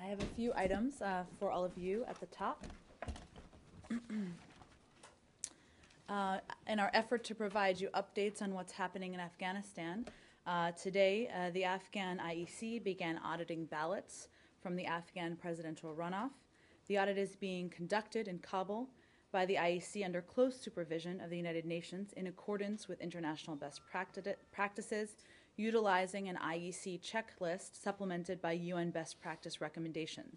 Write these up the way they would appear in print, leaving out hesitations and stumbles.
I have a few items for all of you at the top. In our effort to provide you updates on what's happening in Afghanistan, today the Afghan IEC began auditing ballots from the Afghan presidential runoff. The audit is being conducted in Kabul by the IEC under close supervision of the United Nations in accordance with international best practices, utilizing an IEC checklist supplemented by UN best practice recommendations.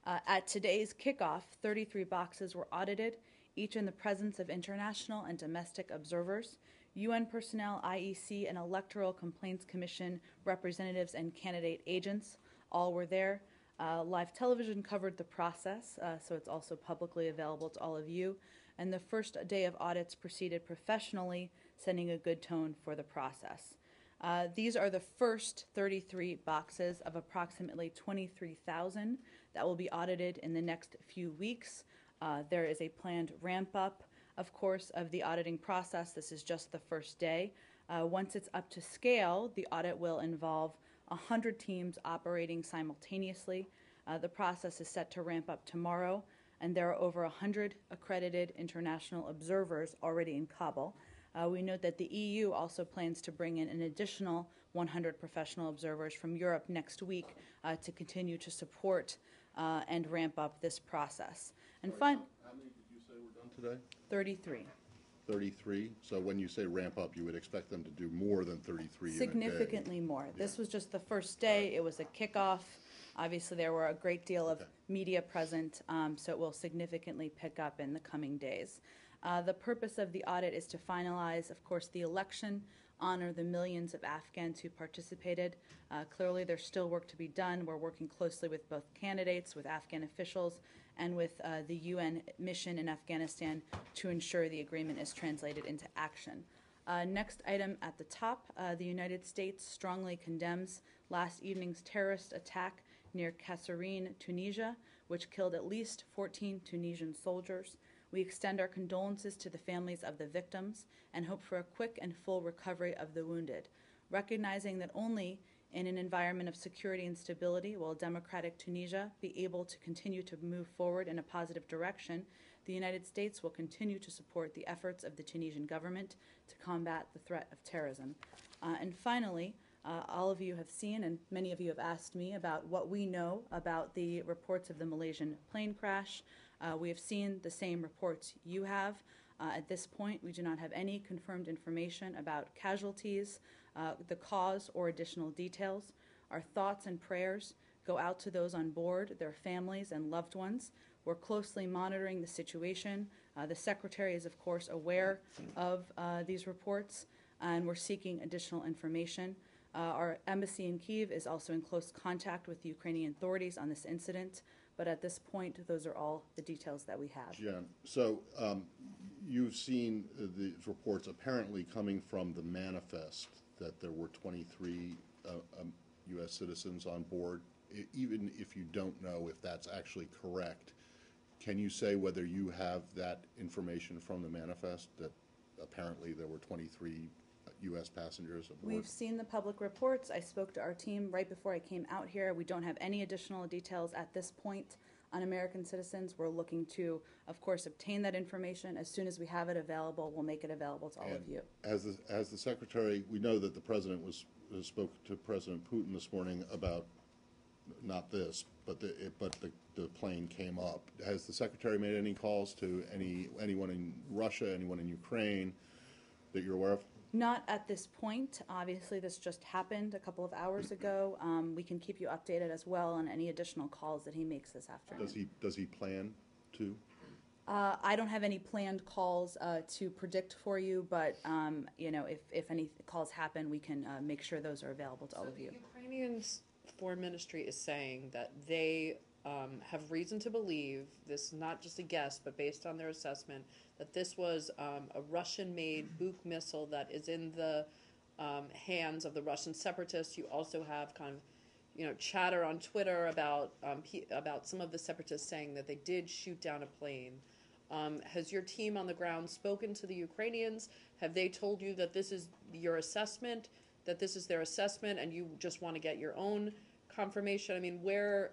At today's kickoff, 33 boxes were audited, each in the presence of international and domestic observers, UN personnel, IEC, and Electoral Complaints Commission representatives and candidate agents. All were there. Live television covered the process, so it's also publicly available to all of you. And the first day of audits proceeded professionally, setting a good tone for the process. These are the first 33 boxes of approximately 23,000 that will be audited in the next few weeks. There is a planned ramp up, of course, of the auditing process. This is just the first day. Once it's up to scale, the audit will involve 100 teams operating simultaneously. The process is set to ramp up tomorrow, and there are over 100 accredited international observers already in Kabul. We note that the EU also plans to bring in an additional 100 professional observers from Europe next week to continue to support and ramp up this process. And how many did you say were done today? 33. 33. So when you say ramp up, you would expect them to do more than 33 Significantly in a day. more. This was just the first day. It was a kickoff. Obviously, there were a great deal of media present, so it will significantly pick up in the coming days. The purpose of the audit is to finalize, of course, the election, honor the millions of Afghans who participated. Clearly, there's still work to be done. We're working closely with both candidates, with Afghan officials, and with the UN mission in Afghanistan to ensure the agreement is translated into action. Next item at the top, the United States strongly condemns last evening's terrorist attack near Kasserine, Tunisia, which killed at least 14 Tunisian soldiers. We extend our condolences to the families of the victims and hope for a quick and full recovery of the wounded, recognizing that only in an environment of security and stability will democratic Tunisia be able to continue to move forward in a positive direction. The United States will continue to support the efforts of the Tunisian government to combat the threat of terrorism. And finally, all of you have seen, and many of you have asked me about what we know about the reports of the Malaysian plane crash. We have seen the same reports you have. At this point, we do not have any confirmed information about casualties, the cause, or additional details. Our thoughts and prayers go out to those on board, their families and loved ones. We're closely monitoring the situation. The Secretary is, of course, aware of these reports, and we're seeking additional information. Our embassy in Kyiv is also in close contact with the Ukrainian authorities on this incident, but at this point, those are all the details that we have. Jen, so you've seen the reports apparently coming from the manifest that there were 23 U.S. citizens on board. Even if you don't know if that's actually correct, can you say whether you have that information from the manifest that apparently there were 23 U.S. passengers aboard? We've seen the public reports. I spoke to our team right before I came out here. We don't have any additional details at this point on American citizens. We're looking to, of course, obtain that information. As soon as we have it available, we'll make it available to all of you. As the Secretary, we know that the President spoke to President Putin this morning about not this, but the plane came up. Has the Secretary made any calls to anyone in Russia, anyone in Ukraine that you're aware of? Not at this point. Obviously, this just happened a couple of hours ago. We can keep you updated as well on any additional calls that he makes this afternoon. Does he plan to? I don't have any planned calls to predict for you, but if any calls happen, we can make sure those are available to all of you. The Ukrainians' foreign ministry is saying that they have reason to believe, this is not just a guess, but based on their assessment, that this was a Russian-made Buk missile that is in the hands of the Russian separatists. You also have kind of, chatter on Twitter about some of the separatists saying that they did shoot down a plane. Has your team on the ground spoken to the Ukrainians? Have they told you that this is your assessment, that this is their assessment, and you just want to get your own confirmation? I mean, where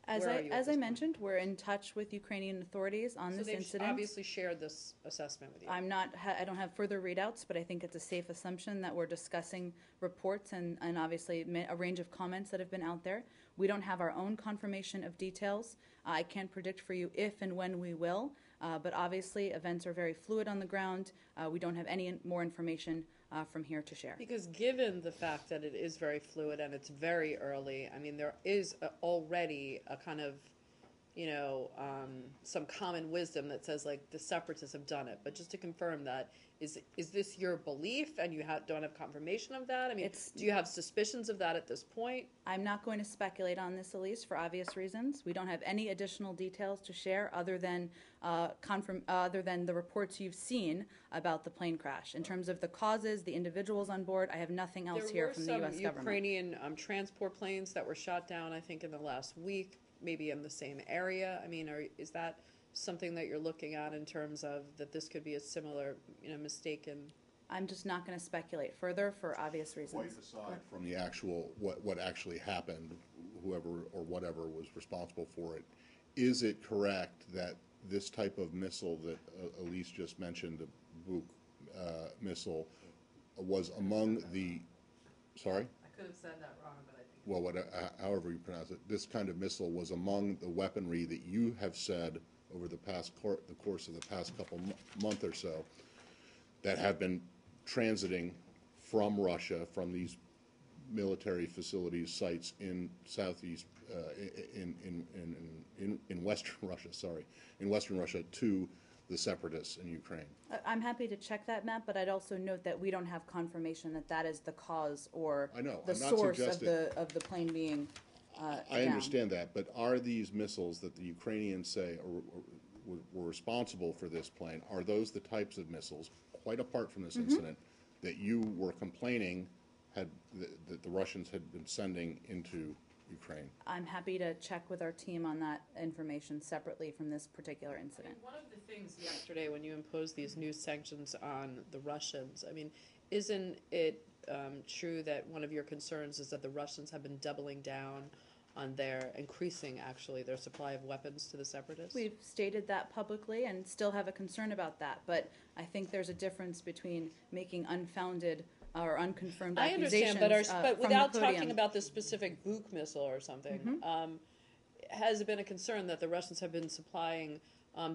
As where I are you at as this I point? mentioned, we're in touch with Ukrainian authorities on So this they've incident. obviously shared this assessment with you. I don't have further readouts, but I think it's a safe assumption that we're discussing reports and obviously a range of comments that have been out there. We don't have our own confirmation of details. I can't predict for you if and when we will, but obviously events are very fluid on the ground. We don't have any more information from here to share. Because given the fact that it is very fluid and it's very early, I mean, there is already a kind of, some common wisdom that says, like, the separatists have done it. But just to confirm that, is this your belief and you don't have confirmation of that? I mean, do you have suspicions of that at this point? I'm not going to speculate on this, Elise, for obvious reasons. We don't have any additional details to share other than the reports you've seen about the plane crash. In terms of the causes, the individuals on board, I have nothing else here from the U.S. government. There were some Ukrainian transport planes that were shot down, I think, in the last week, maybe in the same area. I mean, is that something that you're looking at in terms of that this could be a similar, mistaken? I'm just not going to speculate further for obvious reasons. Quite aside from the actual, what actually happened, whoever or whatever was responsible for it, is it correct that this type of missile that Elise just mentioned, the Buk missile, was among the, sorry? I could have said that wrong, but I think. Well, however you pronounce it, this kind of missile was among the weaponry that you have said over the course of the past couple month or so that have been transiting from Russia, from these military facilities, sites in southeast, in western Russia, in western Russia to the separatists in Ukraine. I'm happy to check that, Matt, but I'd also note that we don't have confirmation that that is the cause or the source of the plane being I understand that, but are these missiles that the Ukrainians say were responsible for this plane, are those the types of missiles, quite apart from this incident, that you were complaining that the Russians had been sending into Ukraine? I'm happy to check with our team on that information separately from this particular incident. One of the things yesterday when you imposed these new sanctions on the Russians, I mean, isn't it true that one of your concerns is that the Russians have been doubling down on increasing their supply of weapons to the separatists? We've stated that publicly and still have a concern about that, but I think there's a difference between making unfounded or unconfirmed accusations. I understand, but without from the podium. talking about the specific Buk missile or something, has it been a concern that the Russians have been supplying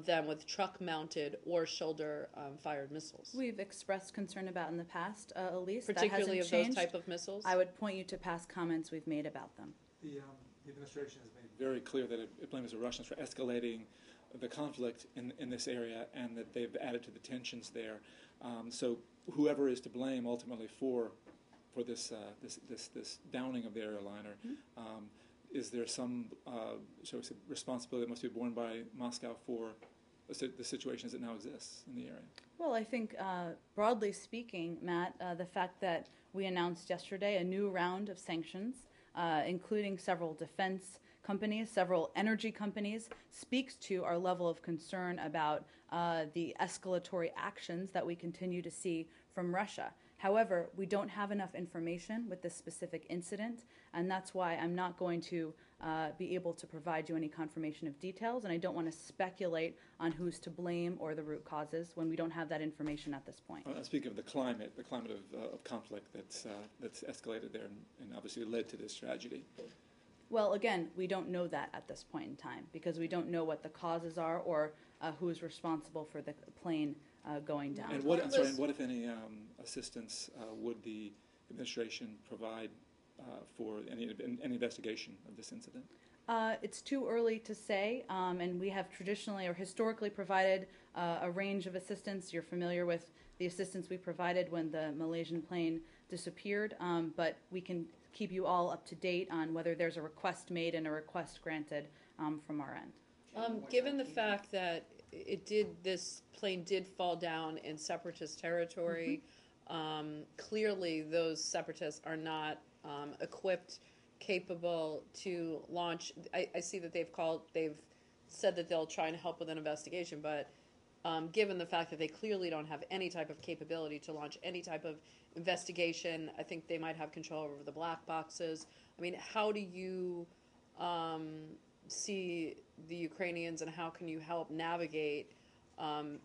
them with truck-mounted or shoulder-fired missiles? We've expressed concern about in the past, Elise. Particularly that of hasn't changed. those type of missiles? I would point you to past comments we've made about them. The administration has made very clear that it blames the Russians for escalating the conflict in this area and that they've added to the tensions there. So whoever is to blame ultimately for this downing of the airliner, is there some shall we say, responsibility that must be borne by Moscow for the situation as it now exists in the area? Well, I think broadly speaking, Matt, the fact that we announced yesterday a new round of sanctions, including several defense companies, several energy companies, speaks to our level of concern about the escalatory actions that we continue to see from Russia. However, we don't have enough information with this specific incident, and that's why I'm not going to be able to provide you any confirmation of details, and I don't want to speculate on who's to blame or the root causes when we don't have that information at this point. Speaking of the climate of conflict that's escalated there and obviously led to this tragedy. Well, again, we don't know that at this point in time because we don't know what the causes are or who is responsible for the plane going down. And what if any assistance would the administration provide for any investigation of this incident? It's too early to say, and we have traditionally or historically provided a range of assistance. You're familiar with the assistance we provided when the Malaysian plane disappeared, but we can keep you all up to date on whether there's a request made and a request granted from our end. Given the fact that this plane did fall down in separatist territory, clearly those separatists are not equipped, capable to launch. I see that they've said that they'll try and help with an investigation, but given the fact that they clearly don't have any type of capability to launch any type of investigation, I think they might have control over the black boxes. I mean, how do you see the Ukrainians, and how can you help navigate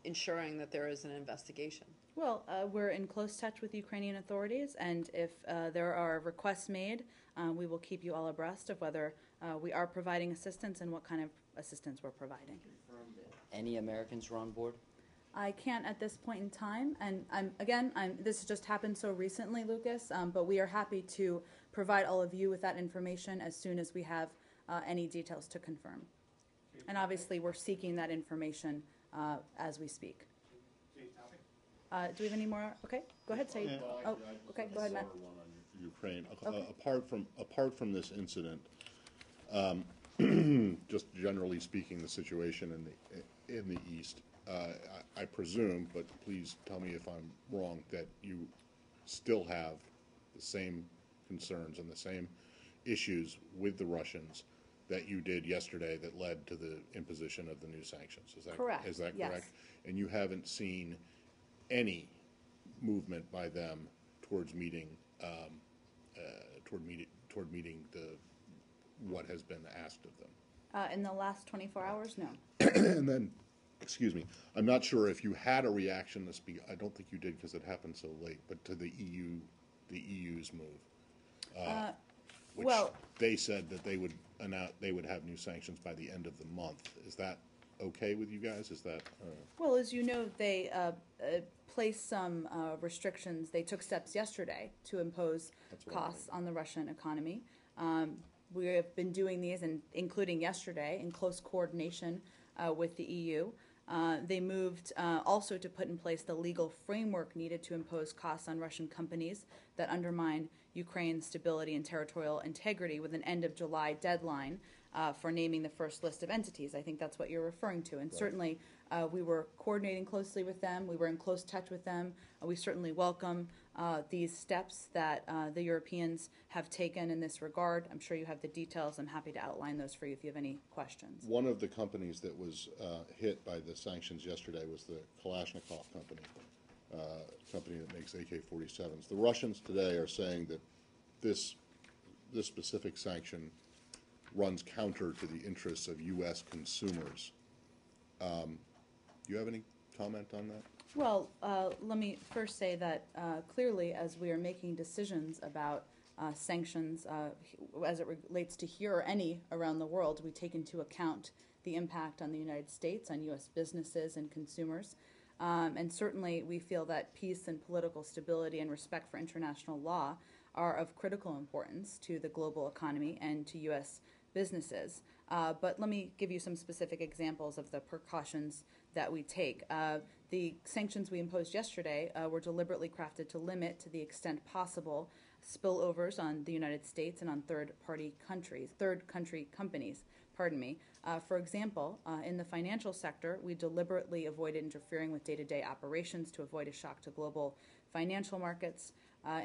ensuring that there is an investigation? Well, we're in close touch with Ukrainian authorities, and if there are requests made, we will keep you all abreast of whether we are providing assistance and what kind of assistance we're providing. Any Americans were on board? I can't at this point in time, and this just happened so recently, Lucas, but we are happy to provide all of you with that information as soon as we have any details to confirm. And obviously, we're seeking that information as we speak. Do we have any more? Okay, go ahead, Saeed. Oh, okay, go ahead, Matt. One on Ukraine. Apart from this incident, just generally speaking, the situation in the East, I presume, but please tell me if I'm wrong, that you still have the same concerns and the same issues with the Russians that you did yesterday that led to the imposition of the new sanctions. Is that correct? Is that Yes. correct? And you haven't seen any movement by them towards meeting toward meeting what has been asked of them. In the last 24 hours, no. And then, excuse me, I'm not sure if you had a reaction to speak. I don't think you did because it happened so late. But to the EU's move, which well- they said that they would have new sanctions by the end of the month. Is that okay with you guys? Is that? Well, as you know, they placed some restrictions. They took steps yesterday to impose costs on the Russian economy. We have been doing these, and including yesterday, in close coordination with the EU. They moved also to put in place the legal framework needed to impose costs on Russian companies that undermine Ukraine's stability and territorial integrity, with an end of July deadline for naming the first list of entities. I think that's what you're referring to. And certainly we were coordinating closely with them. We were in close touch with them. We certainly welcome these steps that the Europeans have taken in this regard. I'm sure you have the details. I'm happy to outline those for you if you have any questions. One of the companies that was hit by the sanctions yesterday was the Kalashnikov company, company that makes AK-47s. The Russians today are saying that this specific sanction runs counter to the interests of U.S. consumers. Do you have any comment on that? Well, let me first say that clearly, as we are making decisions about sanctions as it relates to here or any around the world, we take into account the impact on the United States, on U.S. businesses and consumers. And certainly we feel that peace and political stability and respect for international law are of critical importance to the global economy and to U.S. businesses. But let me give you some specific examples of the precautions that we take. The sanctions we imposed yesterday were deliberately crafted to limit, to the extent possible, spillovers on the United States and on third country companies. For example, in the financial sector, we deliberately avoided interfering with day-to-day operations to avoid a shock to global financial markets.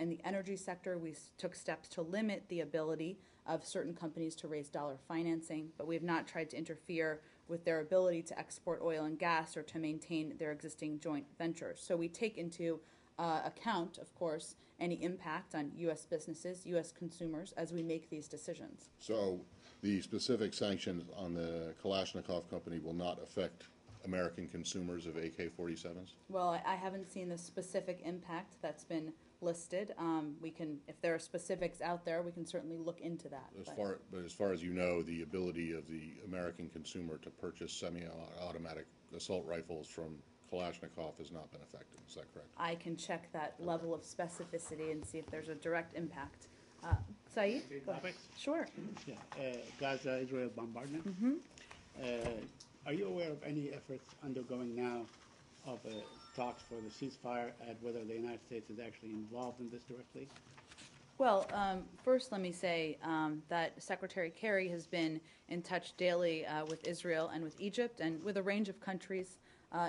In the energy sector, we took steps to limit the ability of certain companies to raise dollar financing, but we have not tried to interfere with their ability to export oil and gas or to maintain their existing joint ventures. So we take into account, of course, any impact on U.S. businesses, U.S. consumers, as we make these decisions. So the specific sanctions on the Kalashnikov company will not affect American consumers of AK-47s? Well, I haven't seen the specific impact that's been listed. We can, if there are specifics out there, we can certainly look into that. But as far as you know, the ability of the American consumer to purchase semi-automatic assault rifles from Kalashnikov has not been affected. Is that correct? I can check that level of specificity and see if there's a direct impact. Saeed? Go ahead. Sure. Yeah, Gaza, Israel bombardment. Are you aware of any efforts undergoing now of talks for the ceasefire and whether the United States is actually involved in this directly? Well, first let me say that Secretary Kerry has been in touch daily with Israel and with Egypt and with a range of countries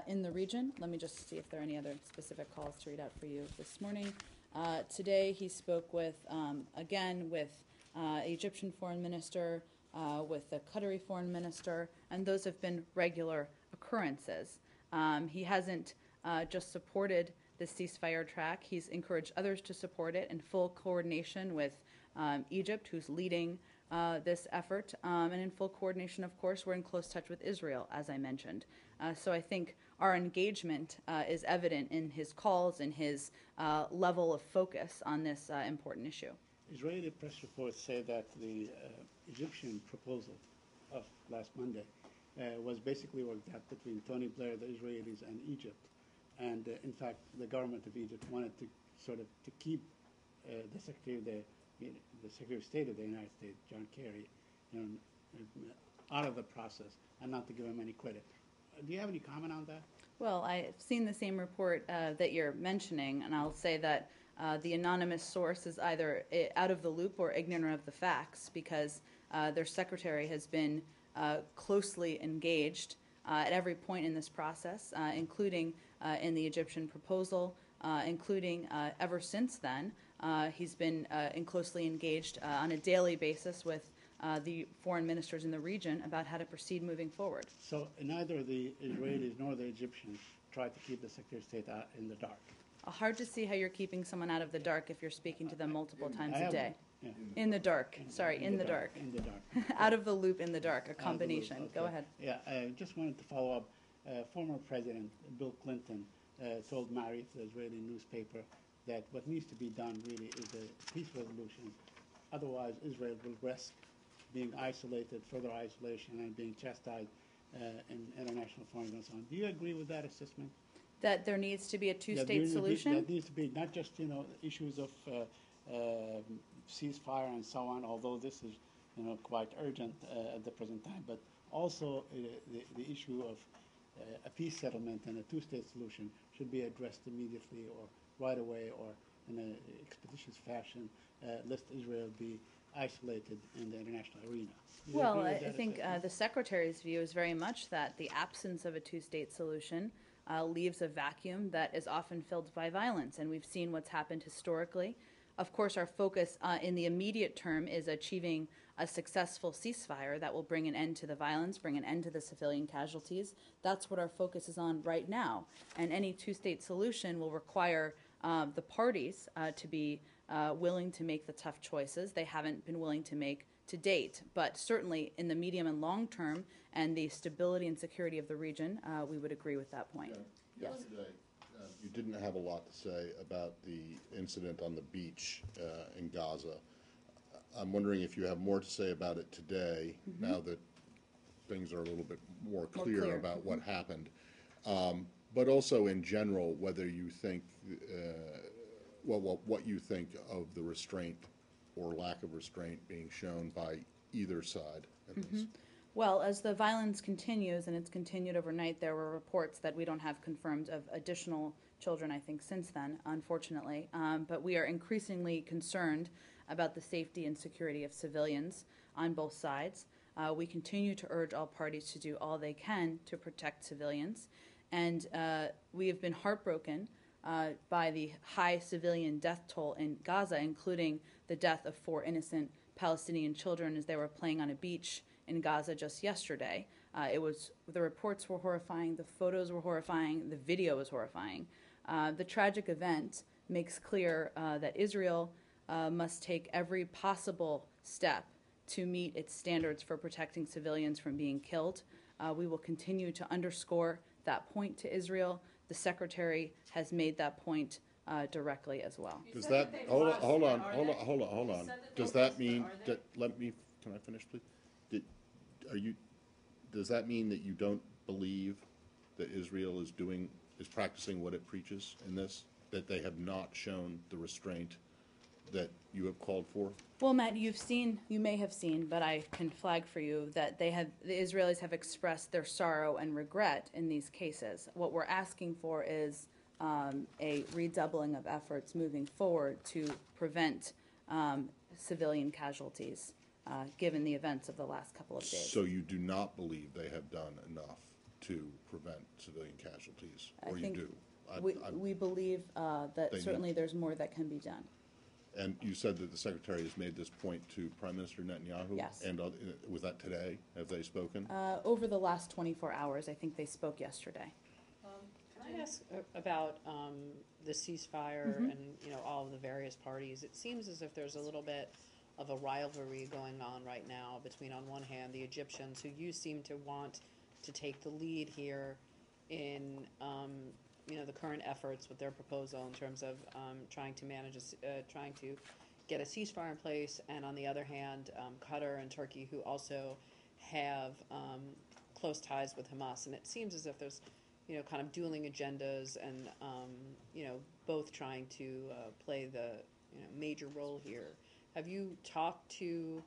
in the region. Let me just see if there are any other specific calls to read out for you this morning. Today he spoke with, again, with Egyptian foreign minister, with the Qatari foreign minister, and those have been regular occurrences. He hasn't just supported the ceasefire track. He's encouraged others to support it in full coordination with Egypt, who's leading this effort, and in full coordination, of course, we're in close touch with Israel, as I mentioned. So I think our engagement is evident in his calls and his level of focus on this important issue. Israeli press reports say that the Egyptian proposal of last Monday was basically worked out between Tony Blair, the Israelis, and Egypt. And in fact, the government of Egypt wanted to sort of to keep the Secretary of State of the United States, John Kerry, out of the process and not to give him any credit. Do you have any comment on that? Well, I've seen the same report that you're mentioning, and I'll say that the anonymous source is either out of the loop or ignorant of the facts, because their secretary has been closely engaged at every point in this process, including in the Egyptian proposal, including ever since then. He's been closely engaged on a daily basis with the foreign ministers in the region about how to proceed moving forward. So neither the Israelis nor the Egyptians tried to keep the Secretary of State out in the dark. Hard to see how you're keeping someone out of the dark if you're speaking to them multiple times a day. Yeah. In the dark. Sorry, in the dark. In the dark. Out of the loop, in the dark, a combination. Okay. Go ahead. Yeah, I just wanted to follow up. Former President Bill Clinton told Ma'arif, the Israeli newspaper, that what needs to be done really is a peace resolution. Otherwise, Israel will risk being isolated, further isolation, and being chastised in international forums and so on. Do you agree with that assessment? That there needs to be a two-state solution? There needs to be not just issues of ceasefire and so on, although this is quite urgent at the present time, but also the issue of a peace settlement and a two-state solution should be addressed immediately or right away or in an expeditious fashion, lest Israel be isolated in the international arena. Well, I think the Secretary's view is very much that the absence of a two-state solution leaves a vacuum that is often filled by violence, and we've seen what's happened historically. Of course, our focus in the immediate term is achieving a successful ceasefire that will bring an end to the violence, bring an end to the civilian casualties. That's what our focus is on right now. And any two-state solution will require the parties to be willing to make the tough choices they haven't been willing to make to date. But certainly in the medium and long term and the stability and security of the region, we would agree with that point. Yeah. Yes. Yesterday, you didn't have a lot to say about the incident on the beach in Gaza. I'm wondering if you have more to say about it today, now that things are a little bit more clear about what happened. But also in general, whether you think, what you think of the restraint or lack of restraint being shown by either side in this. Well, as the violence continues, and it's continued overnight, there were reports that we don't have confirmed of additional children, I think, since then, unfortunately. But we are increasingly concerned about the safety and security of civilians on both sides. We continue to urge all parties to do all they can to protect civilians. And we have been heartbroken by the high civilian death toll in Gaza, including the death of 4 innocent Palestinian children as they were playing on a beach in Gaza just yesterday. The reports were horrifying, the photos were horrifying, the video was horrifying. The tragic event makes clear that Israel must take every possible step to meet its standards for protecting civilians from being killed. We will continue to underscore that point to Israel. The Secretary has made that point directly as well. Does that, hold on. Does that mean that, can I finish, please? Does that mean that you don't believe that Israel is practicing what it preaches in this? That they have not shown the restraint that you have called for? Well, Matt, you may have seen, but I can flag for you that the Israelis have expressed their sorrow and regret in these cases. What we're asking for is a redoubling of efforts moving forward to prevent civilian casualties, given the events of the last couple of days. So you do not believe they have done enough to prevent civilian casualties, or you do? We believe that certainly there's more that can be done. And you said that the Secretary has made this point to Prime Minister Netanyahu? Yes. And was that today? Have they spoken? Over the last 24 hours, I think they spoke yesterday. Can I ask about the ceasefire and all of the various parties? It seems as if there's a little bit of a rivalry going on right now between, on one hand, the Egyptians, who you seem to want to take the lead here in the current efforts with their proposal in terms of trying to trying to get a ceasefire in place, and on the other hand, Qatar and Turkey, who also have close ties with Hamas. And it seems as if there's kind of dueling agendas, and both trying to play the major role here. Have you talked to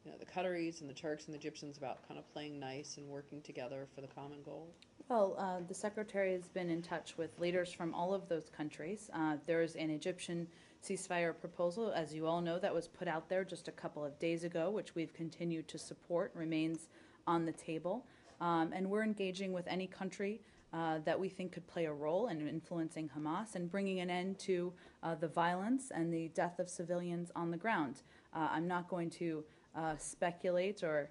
the Qataris and the Turks and the Egyptians about kind of playing nice and working together for the common goal? Well, the Secretary has been in touch with leaders from all of those countries. There's an Egyptian ceasefire proposal, as you all know, that was put out there just a couple of days ago, which we've continued to support, remains on the table. And we're engaging with any country that we think could play a role in influencing Hamas and bringing an end to the violence and the death of civilians on the ground. I'm not going to speculate or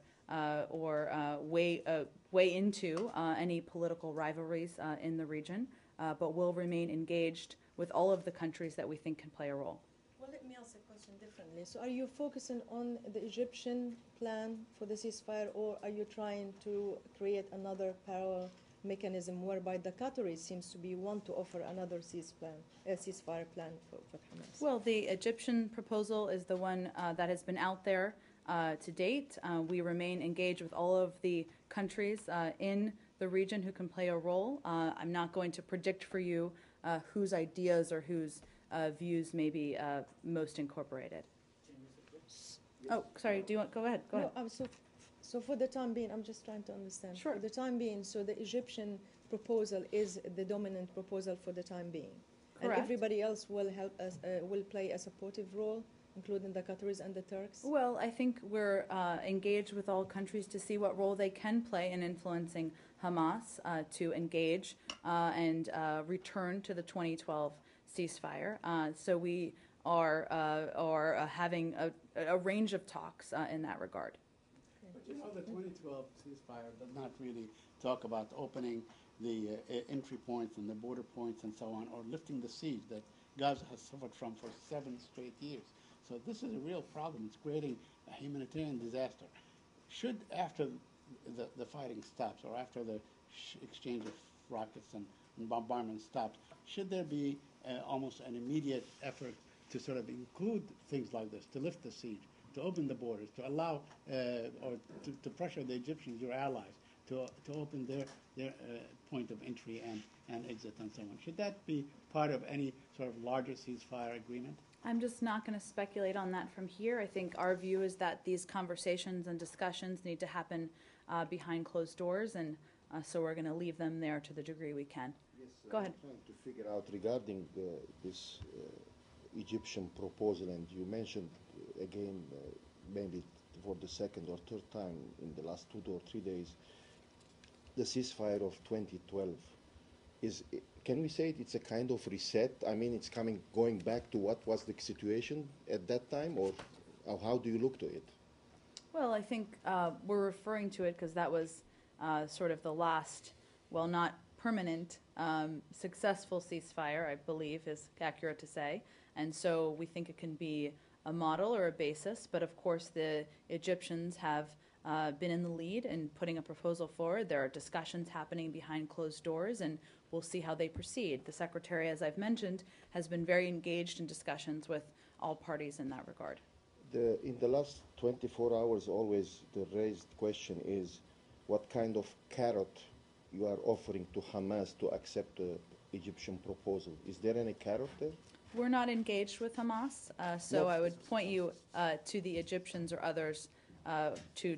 weigh into any political rivalries in the region, but we'll remain engaged with all of the countries that we think can play a role. Well, let me ask the question differently. So are you focusing on the Egyptian plan for the ceasefire, or are you trying to create another parallel mechanism whereby the Qataris seems to be want to offer another ceasefire plan for Hamas? Well, the Egyptian proposal is the one that has been out there to date. We remain engaged with all of the countries in the region who can play a role. I'm not going to predict for you whose ideas or whose views may be most incorporated. Oh, sorry, do you want, go ahead. Go ahead. So for the time being, I'm just trying to understand. Sure. For the time being, so the Egyptian proposal is the dominant proposal for the time being. Correct. And everybody else will help us, will play a supportive role, including the Qataris and the Turks? Well, I think we're engaged with all countries to see what role they can play in influencing Hamas to engage and return to the 2012 ceasefire. So we are having a range of talks in that regard. But the 2012 ceasefire does not really talk about opening the entry points and the border points and so on, or lifting the siege that Gaza has suffered from for 7 straight years. So this is a real problem. It's creating a humanitarian disaster. Should, after the fighting stops, or after the exchange of rockets and bombardment stops, should there be almost an immediate effort to sort of include things like this, to lift the siege, to open the borders, to allow or to pressure the Egyptians, your allies, to open their point of entry and exit and so on? Should that be part of any sort of larger ceasefire agreement? I'm just not going to speculate on that from here. I think our view is that these conversations and discussions need to happen behind closed doors, and so we're going to leave them there to the degree we can. Yes, Go ahead. I'm trying to figure out regarding this Egyptian proposal, and you mentioned again, maybe for the second or third time in the last 2 or 3 days, the ceasefire of 2012. Can we say it's a kind of reset? I mean, it's going back to what was the situation at that time, or how do you look to it? Well, I think we're referring to it because that was sort of the last, well, not permanent, successful ceasefire, I believe is accurate to say. And so we think it can be a model or a basis, but of course the Egyptians have been in the lead in putting a proposal forward. There are discussions happening behind closed doors, and we'll see how they proceed. The Secretary, as I've mentioned, has been very engaged in discussions with all parties in that regard. In the last 24 hours, always the raised question is what kind of carrot you are offering to Hamas to accept the Egyptian proposal. Is there any carrot there? We're not engaged with Hamas, so No. I would point you to the Egyptians or others to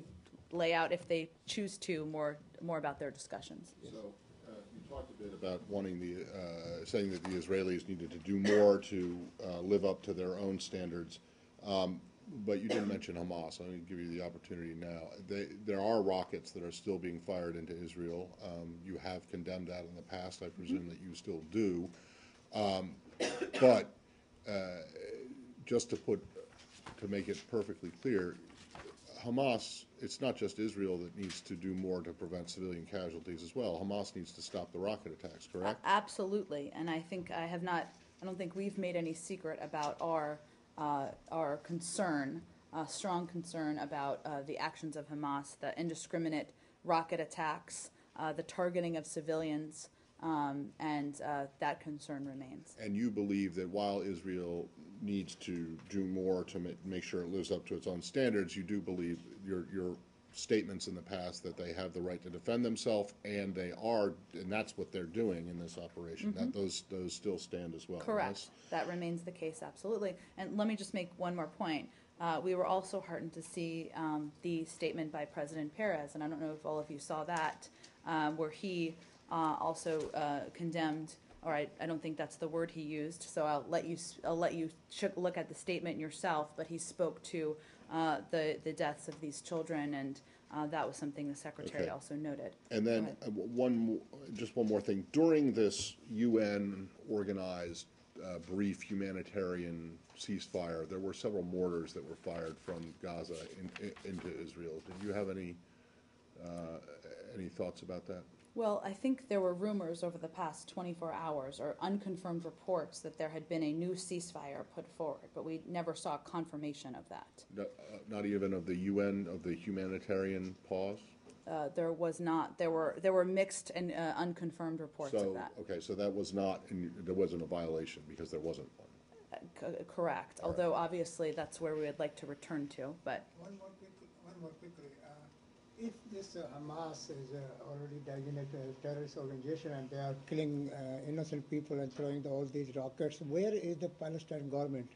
lay out, if they choose to, more about their discussions. So you talked a bit about wanting saying that the Israelis needed to do more to live up to their own standards, but you didn't mention Hamas. I'm going to give you the opportunity now. There are rockets that are still being fired into Israel. You have condemned that in the past. I presume that you still do. But just to make it perfectly clear, Hamas, it's not just Israel that needs to do more to prevent civilian casualties as well. Hamas needs to stop the rocket attacks, correct? Absolutely, and I think I don't think we've made any secret about our concern strong concern about the actions of Hamas, the indiscriminate rocket attacks, the targeting of civilians, and that concern remains. And you believe that while Israel needs to do more to make sure it lives up to its own standards, you do believe your statements in the past that they have the right to defend themselves, and they are, and that's what they're doing in this operation. That those still stand as well. Correct. Yes? That remains the case, absolutely. And let me just make one more point. We were also heartened to see the statement by President Perez, and I don't know if all of you saw that, where he also condemned. All right, I don't think that's the word he used, so I'll let you look at the statement yourself. But he spoke to the deaths of these children, and that was something the Secretary Okay. also noted. And then one more thing. During this UN-organized brief humanitarian ceasefire, there were several mortars that were fired from Gaza into Israel. Did you have any thoughts about that? Well, I think there were rumors over the past 24 hours or unconfirmed reports that there had been a new ceasefire put forward, but we never saw confirmation of that. Not even of the UN, of the humanitarian pause? There was not. There were mixed and unconfirmed reports of that. Okay, so that was not, there wasn't a violation because there wasn't one. Correct. Although obviously that's where we would like to return to, but One more quickly. If this Hamas is already designated as a terrorist organization and they are killing innocent people and throwing all these rockets, where is the Palestinian government?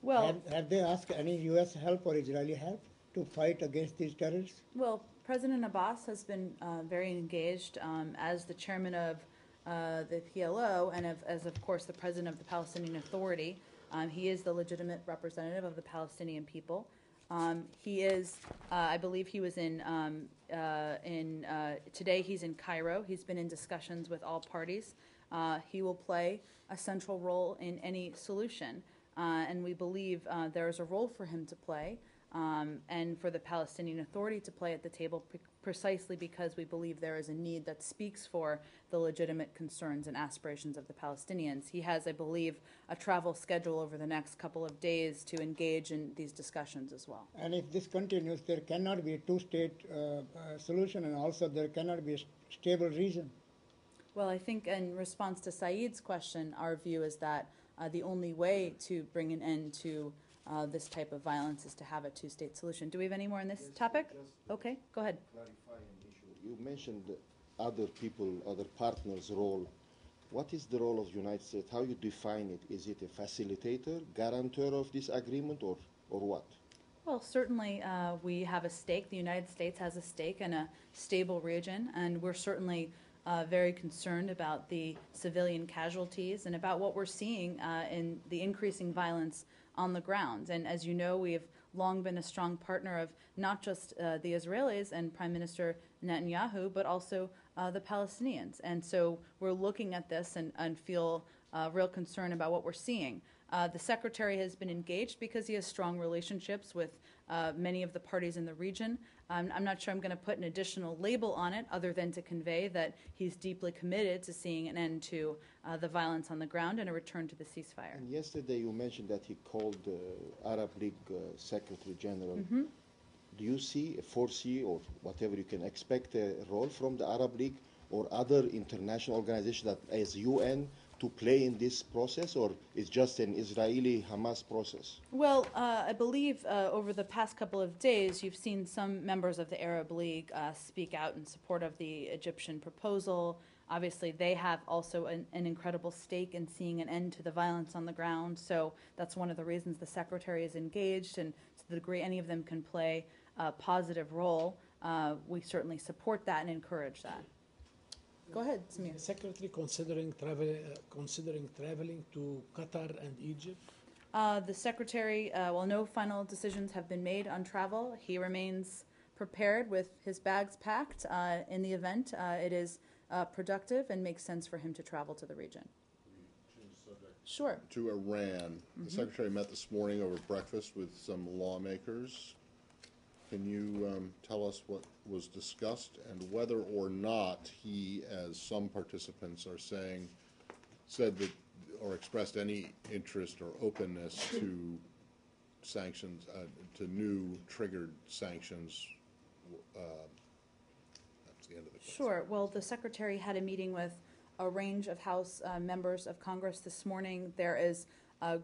well, Have they asked any U.S. help or Israeli help to fight against these terrorists? well, President Abbas has been very engaged as the chairman of the PLO and as of course the president of the Palestinian Authority. He is the legitimate representative of the Palestinian people. He is, I believe he was today he's in Cairo. He's been in discussions with all parties. He will play a central role in any solution. And we believe there is a role for him to play and for the Palestinian Authority to play at the table precisely because we believe there is a need that speaks for the legitimate concerns and aspirations of the Palestinians. He has, I believe, a travel schedule over the next couple of days to engage in these discussions as well. And if this continues, there cannot be a two-state solution, and also there cannot be a stable region. Well, I think in response to Saeed's question, our view is that the only way to bring an end to this type of violence is to have a two-state solution. Do we have any more on this topic? Okay, go ahead. Clarify an issue. You mentioned other people, other partners' role. What is the role of the United States? How you define it? Is it a facilitator, guarantor of this agreement, or what? Well, certainly we have a stake. The United States has a stake in a stable region, and we're certainly very concerned about the civilian casualties and about what we're seeing in the increasing violence on the ground. And as you know, we have long been a strong partner of not just the Israelis and Prime Minister Netanyahu, but also the Palestinians. And so we're looking at this and feel real concern about what we're seeing. The Secretary has been engaged because he has strong relationships with many of the parties in the region. I'm not sure I'm going to put an additional label on it other than to convey that he's deeply committed to seeing an end to the violence on the ground and a return to the ceasefire. And yesterday you mentioned that he called the Arab League Secretary General. Do you foresee, or whatever you can expect, a role from the Arab League or other international organizations that, as UN, to play in this process, or it's just an Israeli-Hamas process? Well, I believe over the past couple of days, you've seen some members of the Arab League speak out in support of the Egyptian proposal. Obviously, they have also an incredible stake in seeing an end to the violence on the ground. So that's one of the reasons the Secretary is engaged, and to the degree any of them can play a positive role, we certainly support that and encourage that. Go ahead, Samir. Secretary considering traveling to Qatar and Egypt? The Secretary, well, no final decisions have been made on travel. He remains prepared with his bags packed in the event it is productive and makes sense for him to travel to the region. Sure. To Iran. The Secretary met this morning over breakfast with some lawmakers. Can you tell us what was discussed and whether or not he, as some participants are saying, said that or expressed any interest or openness to sanctions, to new triggered sanctions, that's the end of the question. Sure. Well, the Secretary had a meeting with a range of House members of Congress this morning. There is a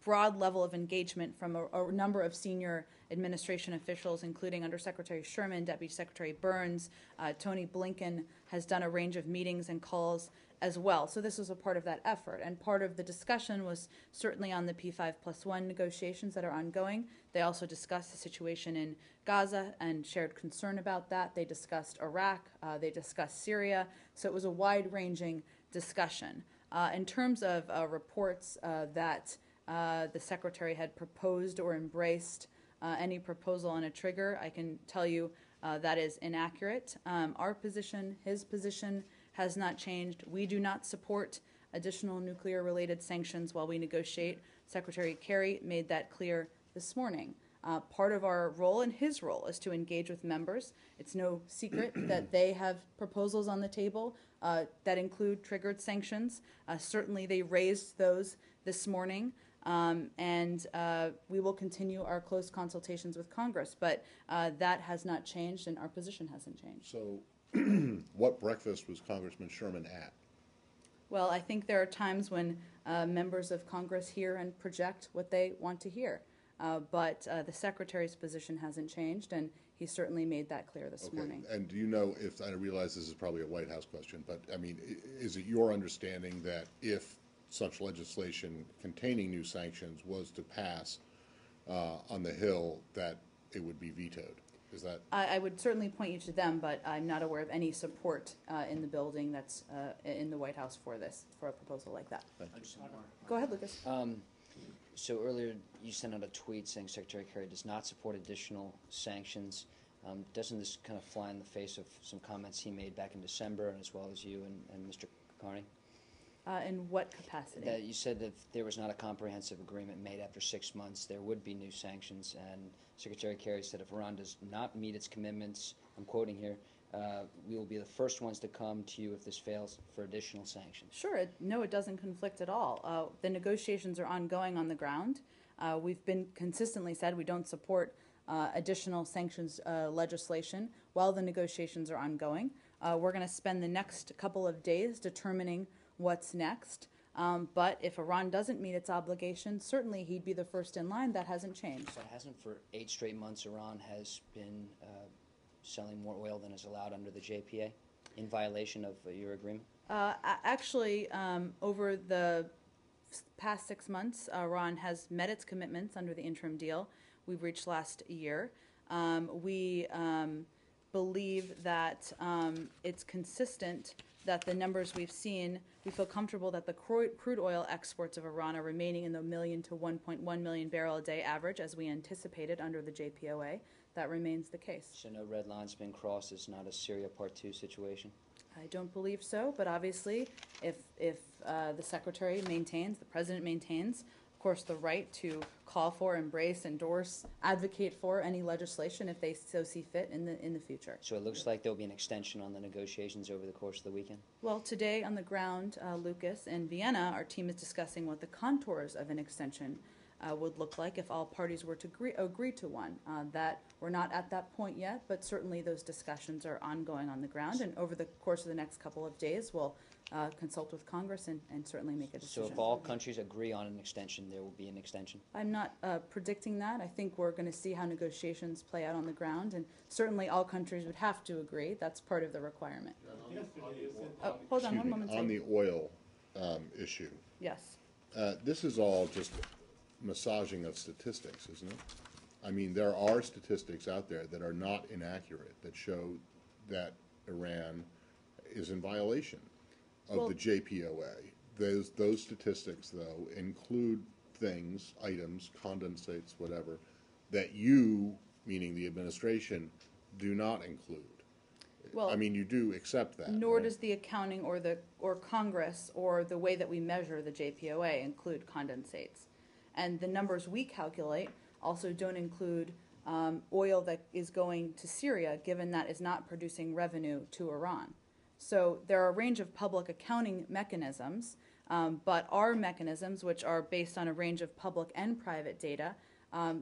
broad level of engagement from a number of senior administration officials, including Undersecretary Sherman, Deputy Secretary Burns. Tony Blinken has done a range of meetings and calls as well. So this was a part of that effort. And part of the discussion was certainly on the P5+1 negotiations that are ongoing. They also discussed the situation in Gaza and shared concern about that. They discussed Iraq. They discussed Syria. So it was a wide-ranging discussion. In terms of reports that the Secretary had proposed or embraced any proposal on a trigger, I can tell you that is inaccurate. Our position, his position, has not changed. We do not support additional nuclear-related sanctions while we negotiate. Secretary Kerry made that clear this morning. Part of our role and his role is to engage with members. It's no secret that they have proposals on the table that include triggered sanctions. Certainly they raised those this morning. And we will continue our close consultations with Congress, but that has not changed and our position hasn't changed. So what breakfast was Congressman Sherman at? Well, I think there are times when members of Congress hear and project what they want to hear, but the Secretary's position hasn't changed, and he certainly made that clear this morning. And do you know if, I realize this is probably a White House question, but I mean, is it your understanding that if such legislation containing new sanctions was to pass on the Hill, that it would be vetoed? Is that? I would certainly point you to them, but I'm not aware of any support in the building that's in the White House for a proposal like that. Thank you. Go ahead, Lucas. So earlier you sent out a tweet saying Secretary Kerry does not support additional sanctions. Doesn't this kind of fly in the face of some comments he made back in December, and as well as you and Mr. Carney? In what capacity? That you said that if there was not a comprehensive agreement made after 6 months, there would be new sanctions. And Secretary Kerry said if Iran does not meet its commitments, I'm quoting here, we will be the first ones to come to you if this fails for additional sanctions. Sure. No, it doesn't conflict at all. The negotiations are ongoing on the ground. We've been consistently said we don't support additional sanctions legislation while the negotiations are ongoing. We're going to spend the next couple of days determining what's next. But if Iran doesn't meet its obligations, certainly he'd be the first in line. That hasn't changed. But hasn't for 8 straight months Iran has been selling more oil than is allowed under the JPA in violation of your agreement? Actually, over the past 6 months, Iran has met its commitments under the interim deal we've reached last year. We believe that it's consistent that the numbers we've seen, we feel comfortable that the crude oil exports of Iran are remaining in the million to 1.1 million barrel a day average as we anticipated under the JPOA. That remains the case. So no red lines been crossed. It's not a Syria Part 2 situation? I don't believe so, but obviously if the Secretary maintains, the President maintains, of course, the right to call for, embrace, endorse, advocate for any legislation if they so see fit in the future. So it looks like there'll be an extension on the negotiations over the course of the weekend? Well, today on the ground, Lucas, in Vienna, our team is discussing what the contours of an extension would look like if all parties were to agree to one. That we're not at that point yet, but certainly those discussions are ongoing on the ground, and over the course of the next couple of days, we'll consult with Congress and certainly make a decision. So if all countries agree on an extension, there will be an extension? I'm not predicting that. I think we're going to see how negotiations play out on the ground, and certainly all countries would have to agree. That's part of the requirement. Hold on one moment. On the oil issue. Yes. This is all just massaging of statistics, isn't it? I mean, there are statistics out there that are not inaccurate that show that Iran is in violation of the JPOA. Those statistics, though, include things, items, condensates, whatever, that you, meaning the administration, do not include. Well, I mean, you do accept that. Nor right? does the accounting or Congress or the way that we measure the JPOA include condensates. And the numbers we calculate also don't include oil that is going to Syria, given that is not producing revenue to Iran. So there are a range of public accounting mechanisms, but our mechanisms, which are based on a range of public and private data,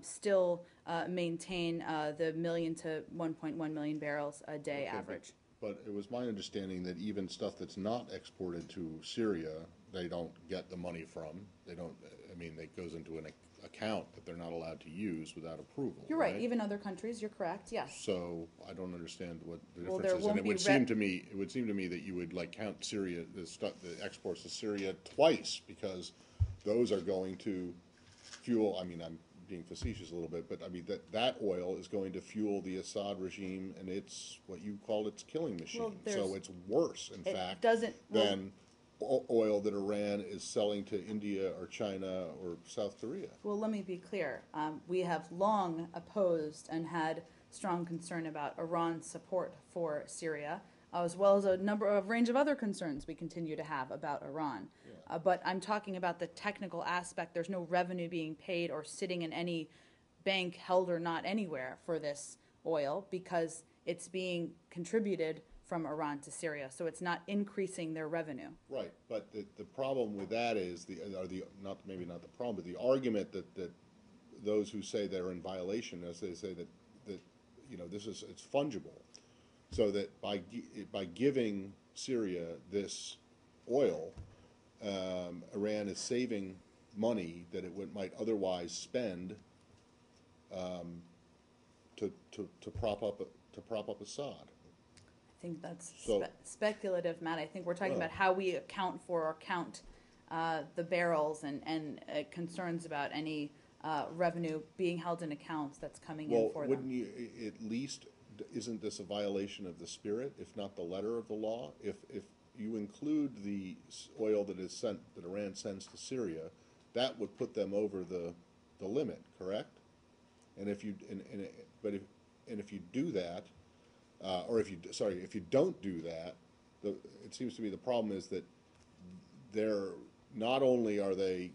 still maintain the million to 1.1 million barrels a day Okay, average. But it was my understanding that even stuff that's not exported to Syria, they don't get the money from. They don't, I mean, it goes into an account that they're not allowed to use without approval. You're right. Even other countries, you're correct. Yes. So I don't understand what the Well, difference there is. won't And be it would seem to me that you would like count Syria, the exports to Syria twice, because those are going to fuel, I mean, I'm being facetious a little bit, but I mean, that oil is going to fuel the Assad regime, and it's what you call its killing machine. So it's worse, in fact, than oil that Iran is selling to India or China or South Korea. Well, let me be clear. We have long opposed and had strong concern about Iran's support for Syria, as well as a range of other concerns we continue to have about Iran. But I'm talking about the technical aspect. There's no revenue being paid or sitting in any bank, held or not, anywhere for this oil, because it's being contributed from Iran to Syria. So it's not increasing their revenue. Right, but the problem with that is maybe not the problem, but the argument that those who say they're in violation, as they say that it's fungible, so that by giving Syria this oil, Iran is saving money that it might otherwise spend to prop up Assad. I think that's speculative, Matt. I think we're talking about how we account for or count the barrels and concerns about any revenue being held in accounts that's coming in for them. Wouldn't you at least, isn't this a violation of the spirit, if not the letter of the law? If you include the oil that Iran sends to Syria, that would put them over the limit, correct? And if you do that, if you don't do that, it seems to me the problem is that not only are they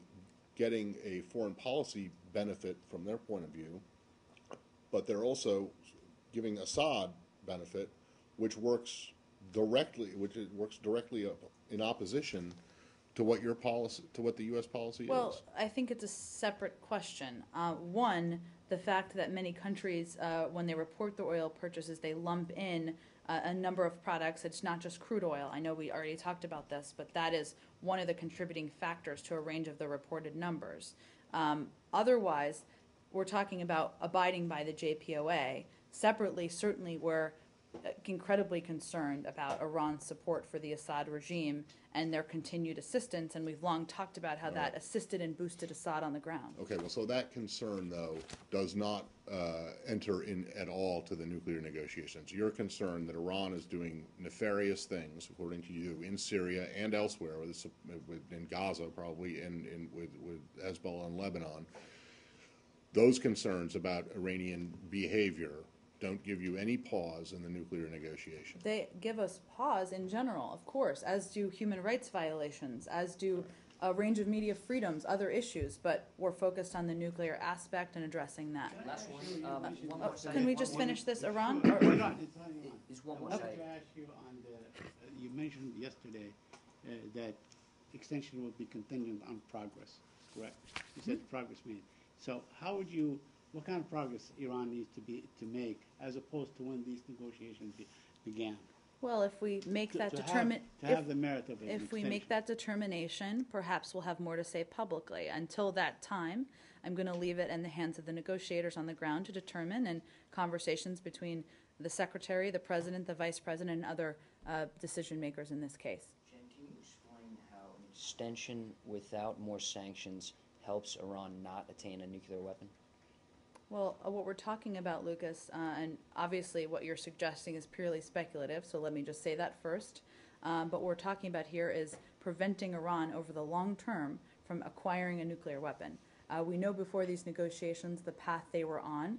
getting a foreign policy benefit from their point of view, but they're also giving Assad benefit, which works directly in opposition to what the U.S. policy is. Well, I think it's a separate question. One, the fact that many countries, when they report their oil purchases, they lump in a number of products. It's not just crude oil. I know we already talked about this, but that is one of the contributing factors to a range of the reported numbers. Otherwise, we're talking about abiding by the JPOA. Separately, certainly we're incredibly concerned about Iran's support for the Assad regime and their continued assistance, and we've long talked about how that assisted and boosted Assad on the ground. Okay, well, so that concern, though, does not enter in at all to the nuclear negotiations. You're concerned that Iran is doing nefarious things, according to you, in Syria and elsewhere, in Gaza probably, and with Hezbollah and Lebanon. Those concerns about Iranian behavior don't give you any pause in the nuclear negotiation. They give us pause in general, of course, as do human rights violations, as do a range of media freedoms, other issues, but we're focused on the nuclear aspect and addressing that. Last one. Can we just finish this, Iran? Is one more I'd like to ask you on you mentioned yesterday that extension will be contingent on progress, correct? You said progress made. So what kind of progress Iran needs to make as opposed to when these negotiations began? Well, if we make that determination, perhaps we'll have more to say publicly. Until that time, I'm going to leave it in the hands of the negotiators on the ground to determine, and conversations between the Secretary, the President, the Vice President, and other decision makers in this case. Jen, can you explain how an extension without more sanctions helps Iran not attain a nuclear weapon? Well, what we're talking about, Lucas, and obviously what you're suggesting is purely speculative, so let me just say that first. But what we're talking about here is preventing Iran over the long term from acquiring a nuclear weapon. We know before these negotiations the path they were on,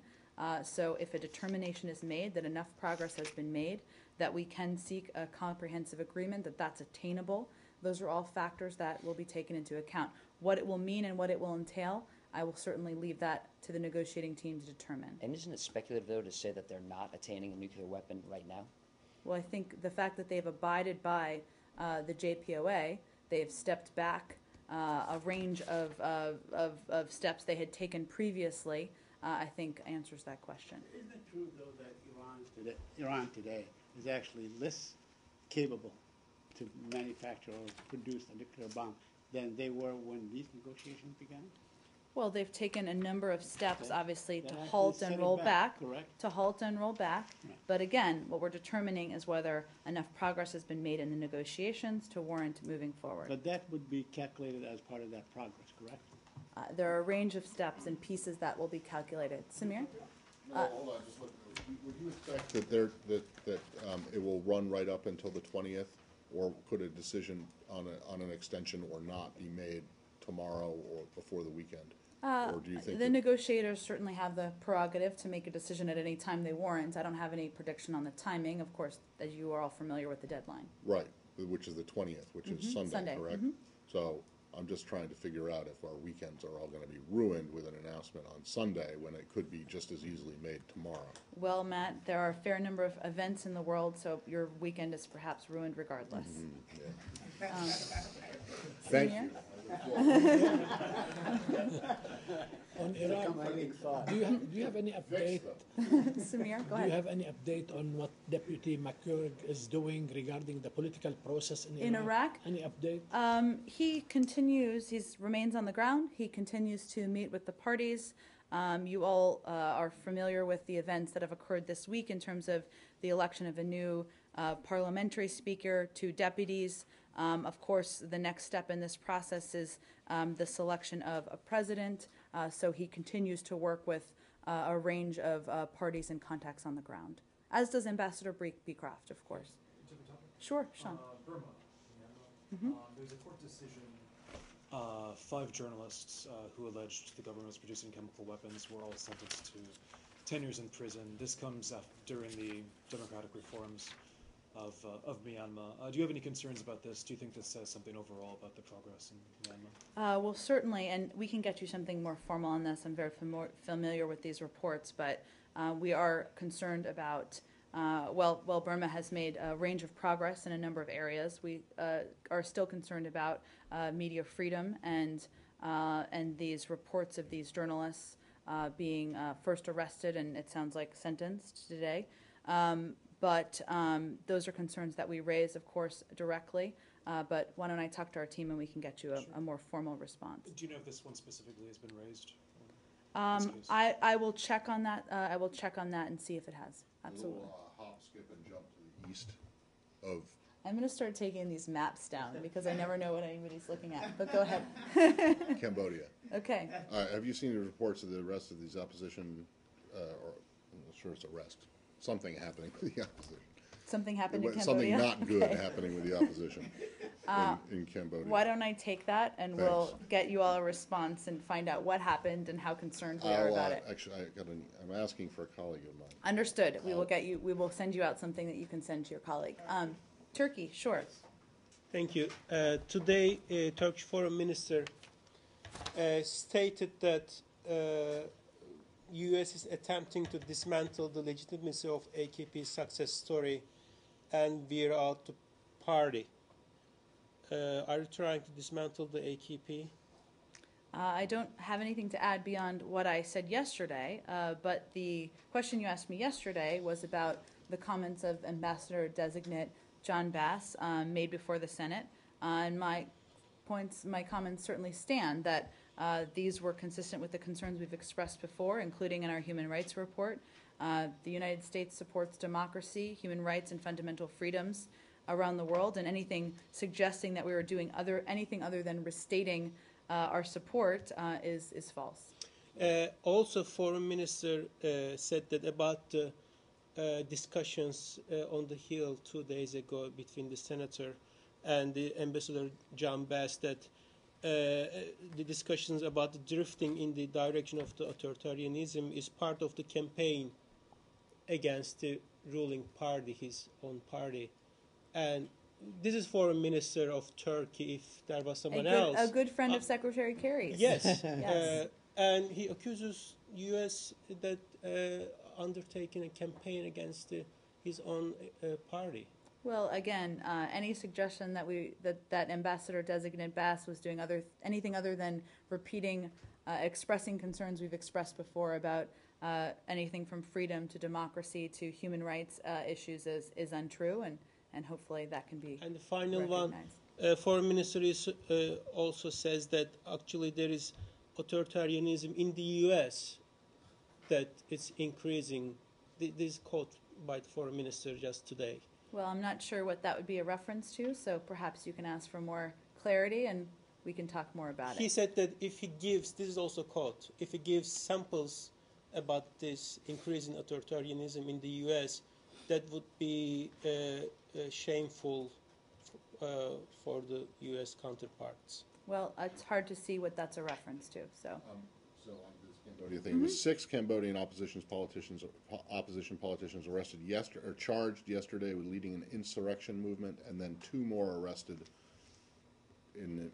so if a determination is made that enough progress has been made, that we can seek a comprehensive agreement, that's attainable, those are all factors that will be taken into account. What it will mean and what it will entail, I will certainly leave that to the negotiating team to determine. And isn't it speculative, though, to say that they're not attaining a nuclear weapon right now? Well, I think the fact that they've abided by the JPOA, they have stepped back a range of steps they had taken previously, I think answers that question. Isn't it true, though, that Iran today is actually less capable to manufacture or produce a nuclear bomb than they were when these negotiations began? Well, they've taken a number of steps, Okay. obviously, That to actually halt set and it roll back, back. correct? To halt and roll back. Right. But again, what we're determining is whether enough progress has been made in the negotiations to warrant moving forward. But that would be calculated as part of that progress, correct? There are a range of steps and pieces that will be calculated. Samir? No, hold on, just look, would you expect that it will run right up until the 20th? Or could a decision on an extension or not be made tomorrow or before the weekend? Or do you think The that- negotiators certainly have the prerogative to make a decision at any time they warrant. I don't have any prediction on the timing, of course, as you are all familiar with the deadline. Right, which is the 20th, which is Sunday, Sunday, correct? So I'm just trying to figure out if our weekends are all going to be ruined with an announcement on Sunday when it could be just as easily made tomorrow. Well, Matt, there are a fair number of events in the world, so your weekend is perhaps ruined regardless. Thank Samir? you. On Iran, do you have any update? Samir, go Do you ahead. have any update on what Deputy McCurg is doing regarding the political process in Iran? In Iraq? Any update? He continues, he remains on the ground. He continues to meet with the parties. You all are familiar with the events that have occurred this week in terms of the election of a new parliamentary speaker, 2 deputies. Of course, the next step in this process is the selection of a president. So he continues to work with a range of parties and contacts on the ground, as does Ambassador Beecroft, of course. Sure, Sean. Burma, Myanmar. There's a court decision. 5 journalists who alleged the government was producing chemical weapons were all sentenced to 10 years in prison. This comes during the democratic reforms of Myanmar. Do you have any concerns about this? Do you think this says something overall about the progress in Myanmar? Well, certainly, and we can get you something more formal on this. I'm very familiar with these reports, but we are concerned about, well, Burma has made a range of progress in a number of areas. We are still concerned about media freedom and these reports of these journalists being first arrested and it sounds like sentenced today. But those are concerns that we raise, of course, directly. But why don't I talk to our team and we can get you a more formal response. Do you know if this one specifically has been raised? I will check on that. I will check on that and see if it has. Absolutely. A little hop, skip, and jump to the east of. I'm going to start taking these maps down because I never know what anybody's looking at. But go ahead. Cambodia. Okay. Have you seen the reports of the arrest of these opposition, or I'm not sure it's arrest, something happening with the opposition? Something happened in Cambodia? Something not good Okay. happening with the opposition in Cambodia. Why don't I take that and Thanks. we'll get you all a response and find out what happened and how concerned we are about it. Actually, I'm asking for a colleague of mine. Understood. We will send you out something that you can send to your colleague. Turkey, sure. Thank you. Today, Turkish Foreign Minister stated that U.S. is attempting to dismantle the legitimacy of AKP's success story and veer out the party. Are you trying to dismantle the AKP? I don't have anything to add beyond what I said yesterday, but the question you asked me yesterday was about the comments of Ambassador-designate John Bass made before the Senate. And my comments certainly stand that these were consistent with the concerns we've expressed before, including in our human rights report. The United States supports democracy, human rights, and fundamental freedoms around the world, and anything suggesting that we were doing anything other than restating our support is false. Also, Foreign Minister said that about the discussions on the Hill 2 days ago between the Senator and the Ambassador John Bass that the discussions about the drifting in the direction of the authoritarianism is part of the campaign against the ruling party, his own party. And this is Foreign Minister of Turkey, if there was someone else. A good friend of Secretary Kerry's. Yes. Yes. And he accuses U.S. that undertaking a campaign against his own party. Well, again, any suggestion that that Ambassador Designate Bass was doing anything other than repeating, expressing concerns we've expressed before about anything from freedom to democracy to human rights issues is untrue, and hopefully that can be And the final recognized. one, Foreign Minister also says that actually there is authoritarianism in the U.S. that it's increasing. This quote by the Foreign Minister just today. Well, I'm not sure what that would be a reference to, so perhaps you can ask for more clarity and we can talk more about He it. said that if he gives, this is also a quote, if he gives samples about this increase in authoritarianism in the U.S., that would be shameful for the U.S. counterparts. Well, it's hard to see what that's a reference to, so. So on this Cambodia thing, the 6 Cambodian opposition politicians arrested yesterday, or charged yesterday with leading an insurrection movement, and then 2 more arrested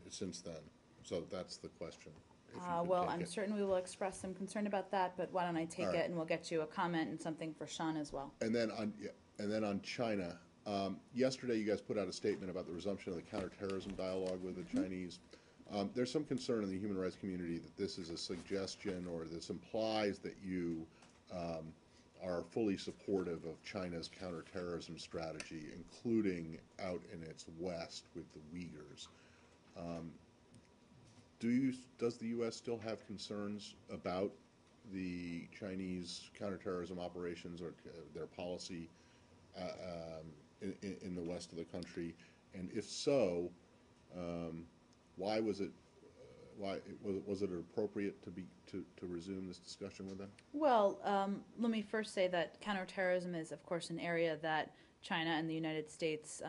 since then. So that's the question. if you could Well, take I'm it. certain we will express some concern about that, but why don't I take All right. it and we'll get you a comment and something for Sean as well. And then on China, yesterday you guys put out a statement about the resumption of the counterterrorism dialogue with the Chinese. There's some concern in the human rights community that this is a suggestion, or this implies that you are fully supportive of China's counterterrorism strategy, including out in its west with the Uyghurs. Does the U.S. still have concerns about the Chinese counterterrorism operations or their policy in the west of the country? And if so, why was it appropriate to resume this discussion with them? Well, let me first say that counterterrorism is, of course, an area that China and the United States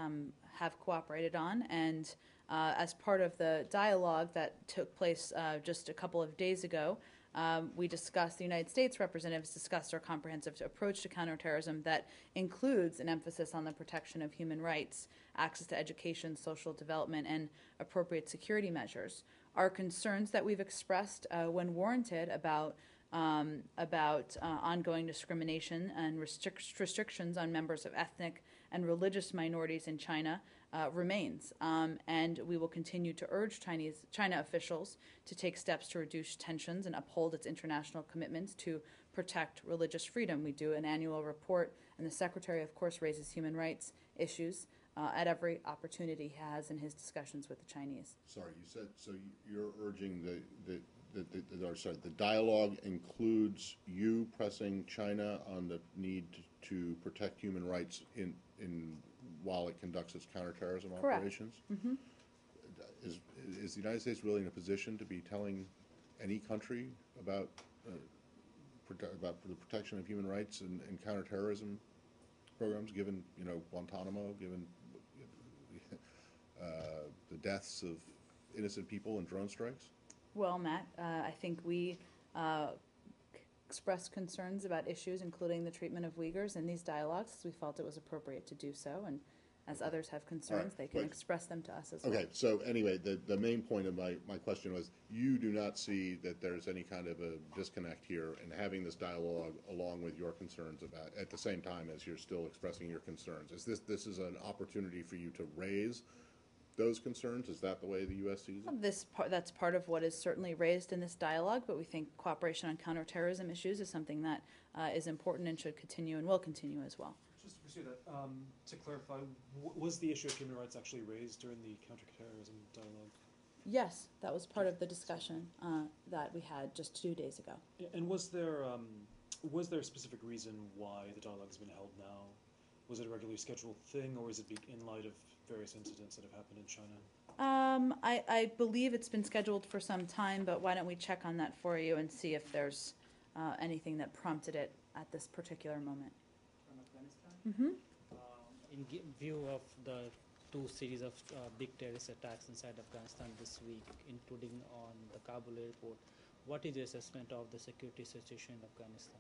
have cooperated on, and as part of the dialogue that took place just a couple of days ago, the United States representatives discussed our comprehensive approach to counterterrorism that includes an emphasis on the protection of human rights, access to education, social development, and appropriate security measures. Our concerns that we've expressed when warranted about ongoing discrimination and restrictions on members of ethnic and religious minorities in China remains, and we will continue to urge China officials to take steps to reduce tensions and uphold its international commitments to protect religious freedom. We do an annual report, and the Secretary, of course, raises human rights issues at every opportunity he has in his discussions with the Chinese. Sorry, you said, so you're urging the dialogue includes you pressing China on the need to protect human rights while it conducts its counterterrorism Correct. operations? Mm-hmm. Is the United States really in a position to be telling any country about the protection of human rights and counterterrorism programs, given Guantanamo, given the deaths of innocent people in drone strikes? Well, Matt, I think we expressed concerns about issues, including the treatment of Uyghurs in these dialogues. We felt it was appropriate to do so, and as others have concerns, they can right. express them to us as well. Okay, so anyway, the main point of my question was, you do not see that there's any kind of a disconnect here in having this dialogue along with your concerns about, at the same time as you're still expressing your concerns. Is this is an opportunity for you to raise those concerns? Is that the way the U.S. sees it? That's part of what is certainly raised in this dialogue, but we think cooperation on counterterrorism issues is something that is important and should continue and will continue as well. Just to pursue that, to clarify, was the issue of human rights actually raised during the counterterrorism dialogue? Yes, that was part of the discussion that we had just 2 days ago. And was there a specific reason why the dialogue has been held now? Was it a regularly scheduled thing, or is it in light of various incidents that have happened in China? I believe it's been scheduled for some time, but why don't we check on that for you and see if there's anything that prompted it at this particular moment. From Afghanistan? Mm-hmm. In view of the 2 series of big terrorist attacks inside Afghanistan this week, including on the Kabul airport, what is your assessment of the security situation in Afghanistan?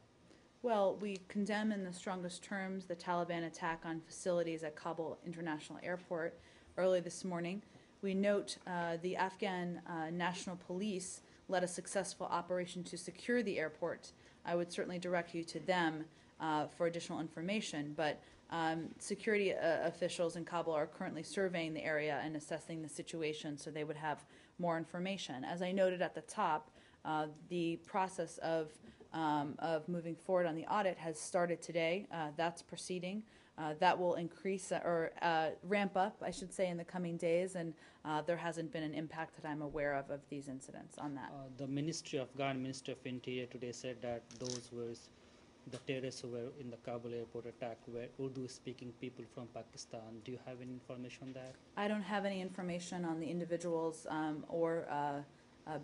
Well, we condemn in the strongest terms the Taliban attack on facilities at Kabul International Airport early this morning. We note the Afghan National Police led a successful operation to secure the airport. I would certainly direct you to them for additional information. But security officials in Kabul are currently surveying the area and assessing the situation, so they would have more information. As I noted at the top, the process of moving forward on the audit has started today. That's proceeding. That will increase or ramp up, I should say, in the coming days, and there hasn't been an impact that I'm aware of these incidents on that. The Afghan Ministry of Interior today said that those were the terrorists who were in the Kabul airport attack were Urdu-speaking people from Pakistan. Do you have any information on that? I don't have any information on the individuals or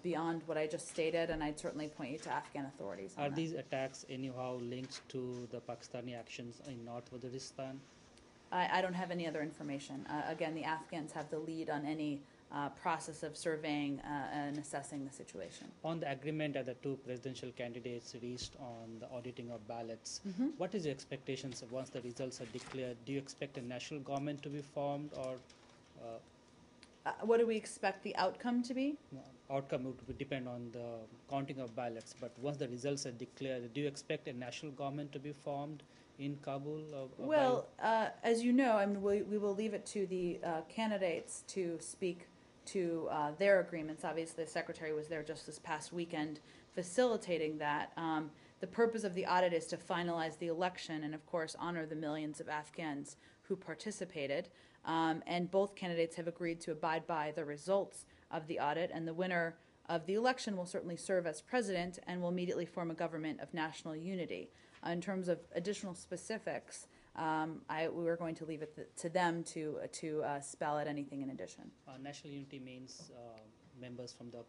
beyond what I just stated, and I'd certainly point you to Afghan authorities on Are that. these attacks anyhow linked to the Pakistani actions in North Waziristan? I don't have any other information. Again, the Afghans have the lead on any process of surveying and assessing the situation. On the agreement that the two presidential candidates reached on the auditing of ballots, Mhm. what is your expectations of once the results are declared? Do you expect a national government to be formed, or What do we expect the outcome to be? outcome would depend on the counting of ballots? But once the results are declared, do you expect a national government to be formed in Kabul? Well, as you know, I mean, we will leave it to the candidates to speak to their agreements. Obviously, the Secretary was there just this past weekend facilitating that. The purpose of the audit is to finalize the election and, of course, honor the millions of Afghans who participated. And both candidates have agreed to abide by the results of the audit, and the winner of the election will certainly serve as president and will immediately form a government of national unity. In terms of additional specifics, we were going to leave it to them to spell out anything in addition. National unity means members from the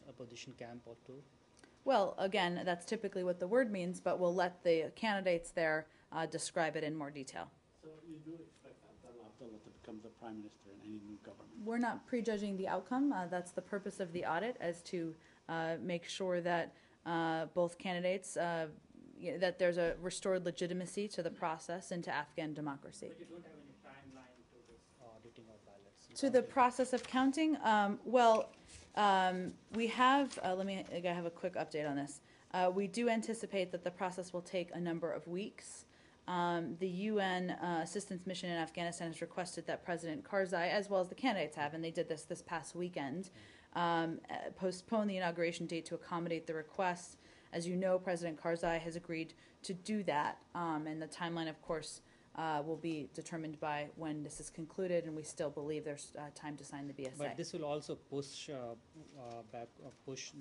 opposition camp or two? Well, again, that's typically what the word means, but we'll let the candidates there describe it in more detail. So you do expect Abdullah to become the prime minister in any new government? We're not prejudging the outcome. That's the purpose of the audit, as to make sure that both candidates, that there's a restored legitimacy to the process and to Afghan democracy. But you don't have any timeline to this auditing of ballots? To the process of counting, we have, I have a quick update on this. We do anticipate that the process will take a number of weeks. The UN assistance mission in Afghanistan has requested that President Karzai, as well as the candidates have, and they did this past weekend, postpone the inauguration date to accommodate the request. As you know, President Karzai has agreed to do that, and the timeline, of course, will be determined by when this is concluded, and we still believe there's time to sign the BSA. But this will also push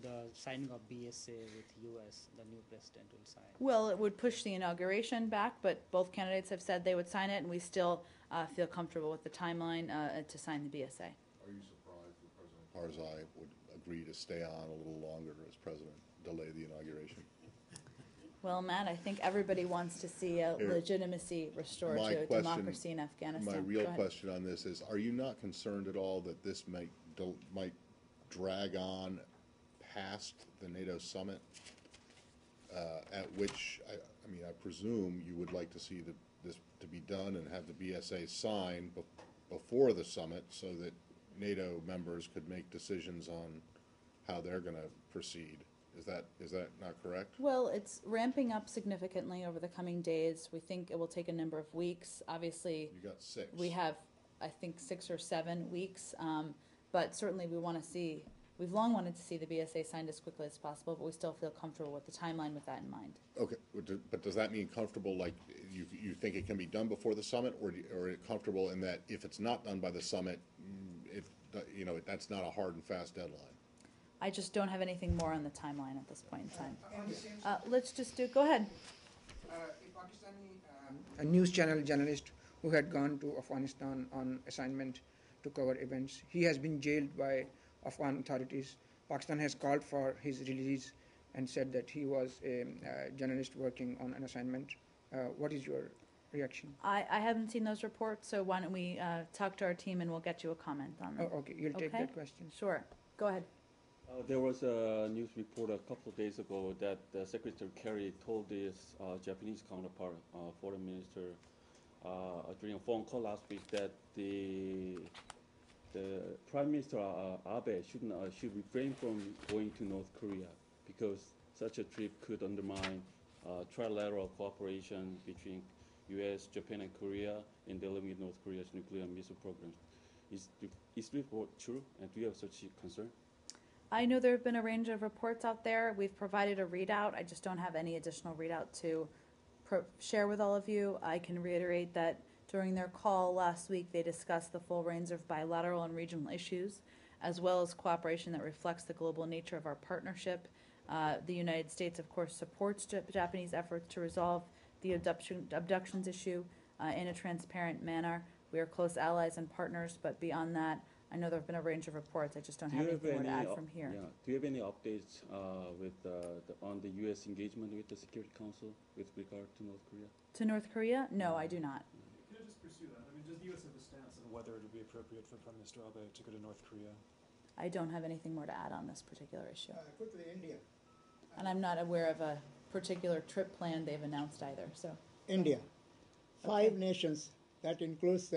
the signing of BSA with U.S. The new president will sign. Well, it would push the inauguration back, but both candidates have said they would sign it, and we still feel comfortable with the timeline to sign the BSA. Are you surprised that President Karzai would agree to stay on a little longer as president, delay the inauguration? Well, Matt, I think everybody wants to see a legitimacy restored to democracy in Afghanistan. My real question on this is, are you not concerned at all that this might drag on past the NATO summit, at which, I presume you would like to see this to be done and have the BSA signed before the summit so that NATO members could make decisions on how they're going to proceed? Is that not correct? Well, it's ramping up significantly over the coming days. We think it will take a number of weeks. Obviously, You got 6. we have, I think, 6 or 7 weeks. But certainly we've long wanted to see the BSA signed as quickly as possible, but we still feel comfortable with the timeline with that in mind. Okay, but does that mean comfortable, like you think it can be done before the summit, or comfortable in that if it's not done by the summit, that's not a hard and fast deadline? I just don't have anything more on the timeline at this point in time. Let's just go ahead. A news channel journalist who had gone to Afghanistan on assignment to cover events. He has been jailed by Afghan authorities. Pakistan has called for his release and said that he was a journalist working on an assignment. What is your reaction? I haven't seen those reports, so why don't we talk to our team and we'll get you a comment on them. Oh, okay, you'll take that question. Sure. Go ahead. There was a news report a couple of days ago that Secretary Kerry told his Japanese counterpart, Foreign Minister, during a phone call last week that the Prime Minister Abe should refrain from going to North Korea because such a trip could undermine trilateral cooperation between U.S., Japan, and Korea in dealing with North Korea's nuclear and missile programs. Is this report true, and do you have such a concern? I know there have been a range of reports out there. We've provided a readout. I just don't have any additional readout to share with all of you. I can reiterate that during their call last week, they discussed the full range of bilateral and regional issues, as well as cooperation that reflects the global nature of our partnership. The United States, of course, supports Japanese efforts to resolve the abductions issue in a transparent manner. We are close allies and partners, but beyond that, I know there have been a range of reports. I just don't have anything more to add from here. Yeah. Do you have any updates on the U.S. engagement with the Security Council with regard to North Korea? To North Korea? No, I do not. Can I just pursue that? I mean, does the U.S. have a stance on whether it would be appropriate for Prime Minister Abe to go to North Korea? I don't have anything more to add on this particular issue. Quickly, India. And I'm not aware of a particular trip plan they've announced either. So India. 5 nations, that includes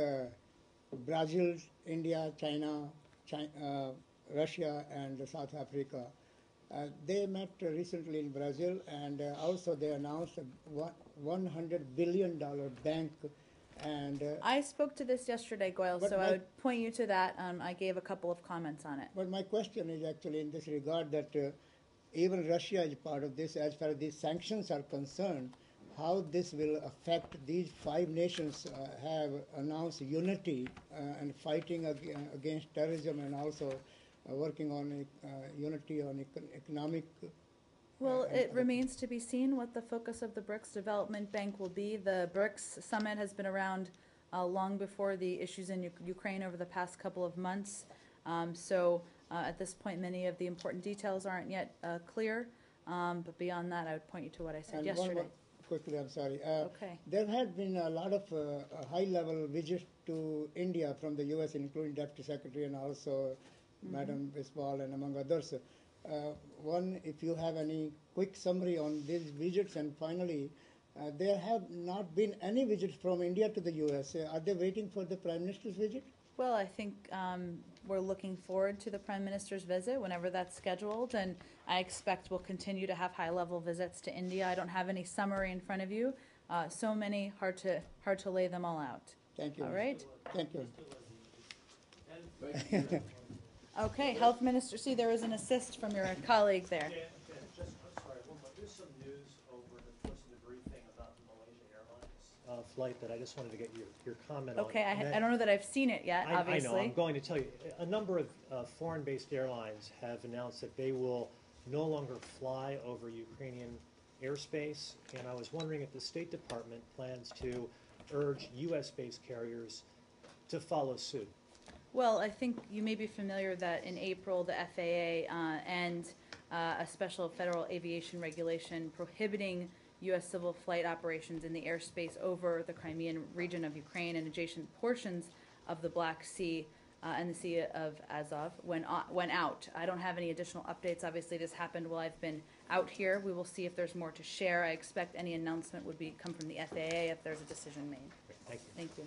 Brazil, India, China, Russia, and South Africa. They met recently in Brazil, and also they announced a $100 billion bank. And I spoke to this yesterday, Goyle, so I would point you to that. I gave a couple of comments on it. But my question is actually in this regard that even Russia is part of this as far as these sanctions are concerned. How this will affect these 5 nations have announced unity and fighting against terrorism, and also working on unity on economic. Well, it remains to be seen what the focus of the BRICS Development Bank will be. The BRICS Summit has been around long before the issues in Ukraine over the past couple of months. So at this point, many of the important details aren't yet clear. But beyond that, I would point you to what I said yesterday. Quickly, I'm sorry. Okay. There had been a lot of high-level visits to India from the U.S., including Deputy Secretary and also Madam Biswal and among others. One, if you have any quick summary on these visits, and finally, there have not been any visits from India to the U.S. Are they waiting for the Prime Minister's visit? Well, I think we're looking forward to the Prime Minister's visit whenever that's scheduled, and I expect we'll continue to have high-level visits to India. I don't have any summary in front of you. So many, hard to lay them all out. Thank you. All right? Thank you. Okay, Health Minister, see, there was an assist from your colleague there. I'm sorry, there's some news over the course of the briefing about the Malaysia Airlines flight that I just wanted to get your comment on. Okay, I don't know that I've seen it yet, obviously. I know, I'm going to tell you. A number of foreign-based airlines have announced that they will no longer fly over Ukrainian airspace, and I was wondering if the State Department plans to urge U.S.-based carriers to follow suit. Well, I think you may be familiar that in April, the FAA and a special federal aviation regulation prohibiting U.S. civil flight operations in the airspace over the Crimean region of Ukraine and adjacent portions of the Black Sea and the Sea of Azov went out. I don't have any additional updates. Obviously, this happened while I've been out here. We will see if there's more to share. I expect any announcement would come from the FAA if there's a decision made. Thank you. Thank you.